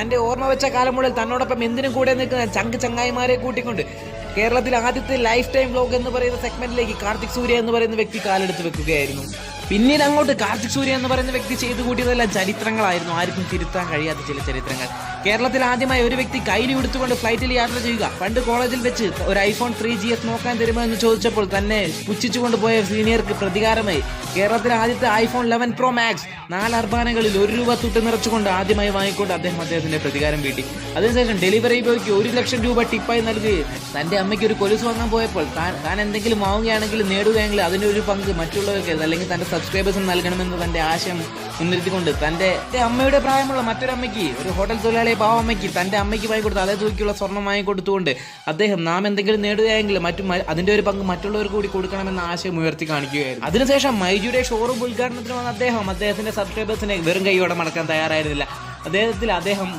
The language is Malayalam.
തന്റെ ഓർമ്മ വെച്ച കാലം മുതൽ തന്നോടൊപ്പം എന്തിനും കൂടെ നിൽക്കുന്ന ചങ്ങായിമാരെ കൂട്ടിക്കൊണ്ട് കേരളത്തിലെ ആദ്യത്തെ ലൈഫ് ടൈം വ്ലോഗ് എന്ന് പറയുന്ന സെഗ്മെന്റിലേക്ക് കാർത്തിക് സൂര്യ എന്ന് പറയുന്ന വ്യക്തി കാലെടുത്ത് വെക്കുകയായിരുന്നു. പിന്നീട് അങ്ങോട്ട് കാർത്തിക് സൂര്യ എന്ന് പറയുന്ന വ്യക്തി ചെയ്തു കൂട്ടിയതെല്ലാം ചരിത്രങ്ങളായിരുന്നു, ആർക്കും തിരുത്താൻ കഴിയാത്ത ചില ചരിത്രങ്ങൾ. കേരളത്തിൽ ആദ്യമായി ഒരു വ്യക്തി കയ്യിൽ എടുത്തുകൊണ്ട് ഫ്ലൈറ്റിൽ യാത്ര ചെയ്യുക. പണ്ട് കോളേജിൽ വെച്ച് ഒരു ഐഫോൺ 3GS നോക്കാൻ തരുമോ എന്ന് ചോദിച്ചപ്പോൾ തന്നെ പുച്ഛിച്ചുകൊണ്ട് പോയ സീനിയർക്ക് പ്രതികാരമായി കേരളത്തിലെ ആദ്യത്തെ iPhone 11 Pro Max 4 അർബാനകളിൽ ₹1 തുട്ട് നിറച്ചുകൊണ്ട് ആദ്യമായി വാങ്ങിക്കൊണ്ട് അദ്ദേഹത്തിന്റെ പ്രതികാരം വീട്ടി. അതിനുശേഷം ഡെലിവറി ബോയ്ക്ക് ₹1,00,000 ടിപ്പായി നൽകുകയും തന്റെ അമ്മയ്ക്ക് ഒരു കൊലുസ് വാങ്ങാൻ പോയപ്പോൾ താൻ എന്തെങ്കിലും വാങ്ങുകയാണെങ്കിൽ നേടുകയാണെങ്കിൽ അതിന്റെ ഒരു പങ്ക് മറ്റുള്ളവർക്ക് അല്ലെങ്കിൽ തന്റെ സബ്സ്ക്രൈബേഴ്സിന് നൽകണമെന്ന് തന്റെ ആശയം മുൻനിർത്തിക്കൊണ്ട് തന്റെ അമ്മയുടെ പ്രായമുള്ള മറ്റൊരമ്മയ്ക്ക്, ഒരു ഹോട്ടൽ തൊഴിലാളിയെ പാവമ്മയ്ക്ക് തന്റെ അമ്മയ്ക്ക് വാങ്ങിക്കൊടുത്ത് അതേ തൂക്കിയുള്ള സ്വർണ്ണം വാങ്ങിക്കൊടുത്തുകൊണ്ട് അദ്ദേഹം നാം എന്തെങ്കിലും നേടുകയെങ്കിൽ അതിന്റെ ഒരു പങ്ക് മറ്റുള്ളവർക്ക് കൂടി കൊടുക്കണമെന്ന ആശയം ഉയർത്തി കാണിക്കുകയായിരുന്നു. അതിനുശേഷം മൈജിയുടെ ഷോറൂം ഉദ്ഘാടനത്തിന് വന്ന അദ്ദേഹത്തിന്റെ സബ്സ്ക്രൈബേഴ്സിനെ വെറും കൈയോടെ മടക്കാൻ തയ്യാറായിരുന്നില്ല. അദ്ദേഹം